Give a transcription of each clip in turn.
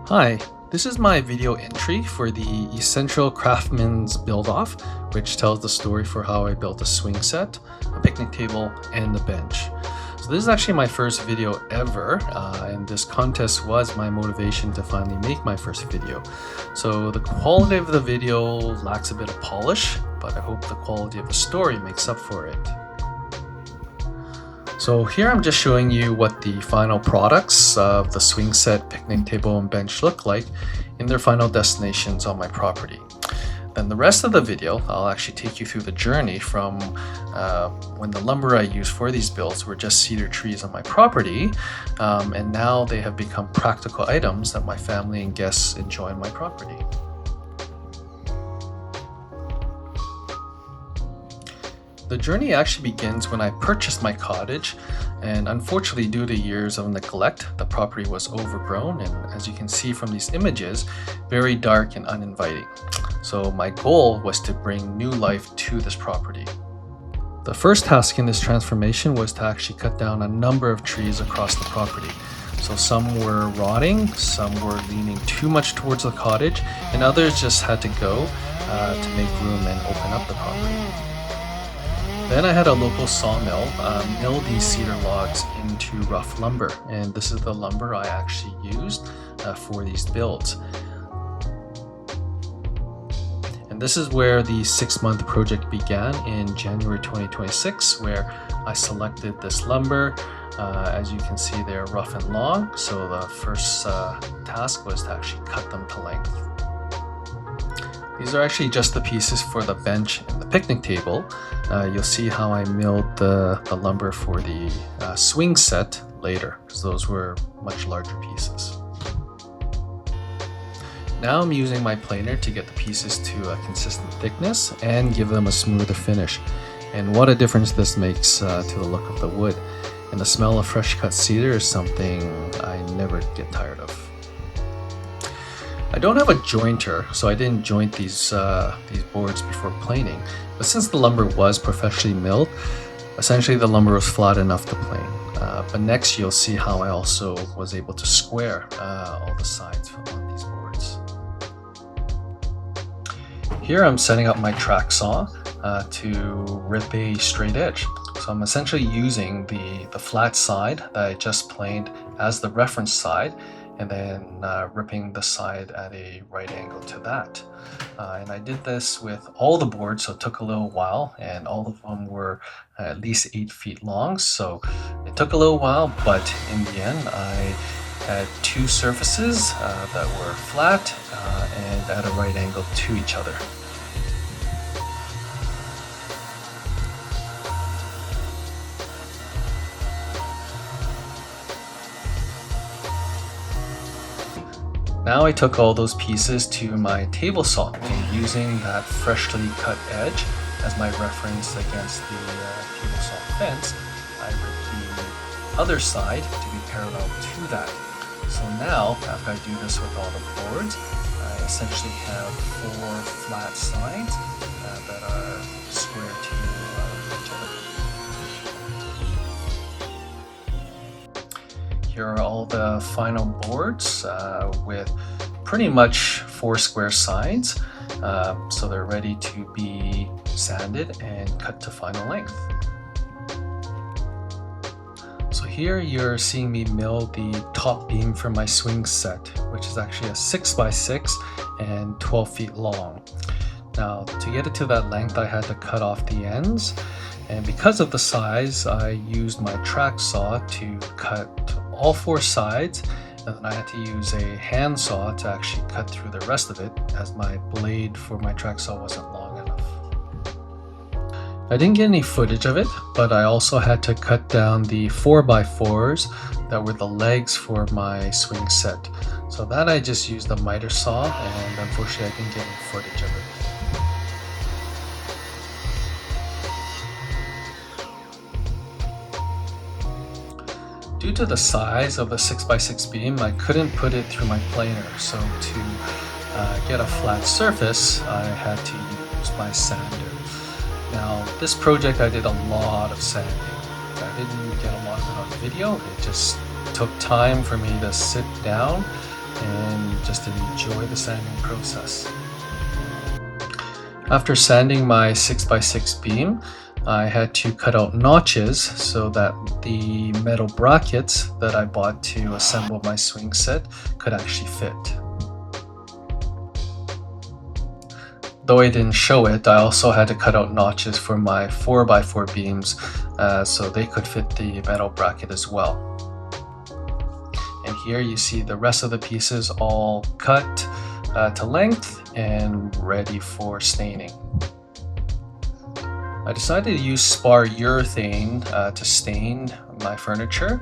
Hi, this is my video entry for the Essential Craftsman's Build-Off, which tells the story for how I built a swing set, a picnic table, and a bench. So this is actually my first video ever, and this contest was my motivation to finally make my first video. So the quality of the video lacks a bit of polish, but I hope the quality of the story makes up for it. So here I'm just showing you what the final products of the swing set, picnic table, and bench look like in their final destinations on my property. Then the rest of the video, I'll actually take you through the journey from when the lumber I used for these builds were just cedar trees on my property, and now they have become practical items that my family and guests enjoy on my property. The journey actually begins when I purchased my cottage, and unfortunately due to years of neglect, the property was overgrown and, as you can see from these images, very dark and uninviting. So my goal was to bring new life to this property. The first task in this transformation was to actually cut down a number of trees across the property. So some were rotting, some were leaning too much towards the cottage, and others just had to go to make room and open up the property. Then I had a local sawmill mill these cedar logs into rough lumber, and this is the lumber I actually used for these builds. And this is where the 6-month project began in January 2026, where I selected this lumber. As you can see, they're rough and long, so the first task was to actually cut them to length. These are actually just the pieces for the bench and the picnic table. You'll see how I milled the lumber for the swing set later, because those were much larger pieces. Now I'm using my planer to get the pieces to a consistent thickness and give them a smoother finish. And what a difference this makes to the look of the wood. And the smell of fresh cut cedar is something I never get tired of. I don't have a jointer, so I didn't joint these boards before planing, but since the lumber was professionally milled, essentially the lumber was flat enough to plane. But next you'll see how I also was able to square all the sides on these boards. Here I'm setting up my track saw to rip a straight edge. So I'm essentially using the flat side that I just planed as the reference side, and then ripping the side at a right angle to that. And I did this with all the boards, so it took a little while, and all of them were at least 8 feet long, so it took a little while, but in the end I had 2 surfaces that were flat and at a right angle to each other. Now I took all those pieces to my table saw, and using that freshly cut edge as my reference against the table saw fence, I ripped the other side to be parallel to that. So now, after I do this with all the boards, I essentially have 4 flat sides that are square to each other. Here are all the final boards with pretty much 4 square sides, so they're ready to be sanded and cut to final length. So here you're seeing me mill the top beam for my swing set, which is actually a 6x6 and 12 feet long. Now to get it to that length I had to cut off the ends, and because of the size I used my track saw to cut all 4 sides, and then I had to use a hand saw to actually cut through the rest of it, as my blade for my track saw wasn't long enough. I didn't get any footage of it, but I also had to cut down the 4x4s that were the legs for my swing set. So that I just used a miter saw, and unfortunately I didn't get any footage of it. Due to the size of the 6x6 beam, I couldn't put it through my planer, so to get a flat surface, I had to use my sander. Now, this project I did a lot of sanding. I didn't get a lot of it on video, it just took time for me to sit down and just enjoy the sanding process. After sanding my 6x6 beam, I had to cut out notches so that the metal brackets that I bought to assemble my swing set could actually fit. Though I didn't show it, I also had to cut out notches for my 4x4 beams so they could fit the metal bracket as well. And here you see the rest of the pieces all cut to length and ready for staining. I decided to use spar urethane to stain my furniture,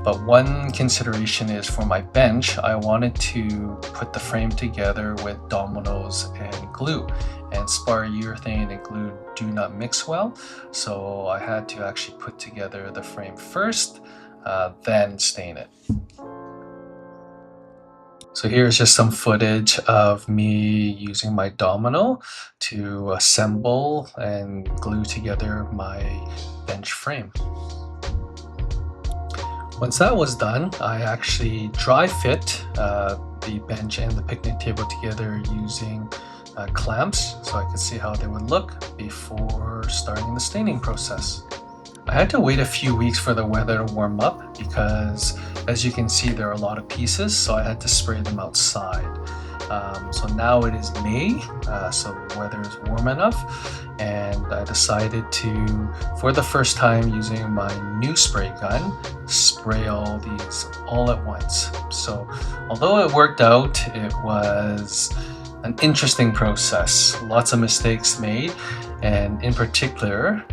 but one consideration is for my bench, I wanted to put the frame together with dominoes and glue, and spar urethane and glue do not mix well, so I had to actually put together the frame first, then stain it. So here's just some footage of me using my domino to assemble and glue together my bench frame. Once that was done, I actually dry fit the bench and the picnic table together using clamps so I could see how they would look before starting the staining process. I had to wait a few weeks for the weather to warm up because, as you can see, there are a lot of pieces, so I had to spray them outside. So now it is May, so the weather is warm enough, and I decided to, for the first time using my new spray gun, spray all these all at once. So although it worked out, it was an interesting process. Lots of mistakes made, and in particular,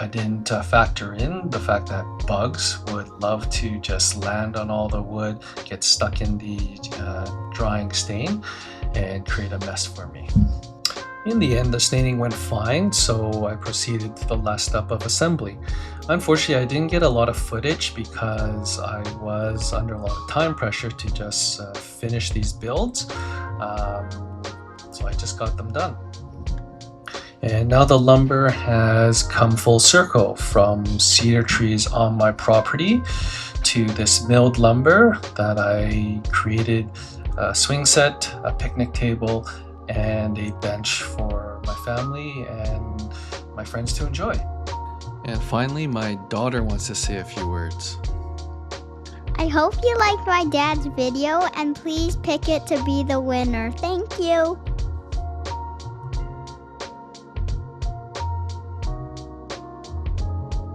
I didn't factor in the fact that bugs would love to just land on all the wood, get stuck in the drying stain, and create a mess for me. In the end, the staining went fine, so I proceeded to the last step of assembly. Unfortunately, I didn't get a lot of footage because I was under a lot of time pressure to just finish these builds, so I just got them done. And now the lumber has come full circle from cedar trees on my property to this milled lumber that I created a swing set, a picnic table, and a bench for my family and my friends to enjoy. And finally, my daughter wants to say a few words. I hope you liked my dad's video and please pick it to be the winner. Thank you.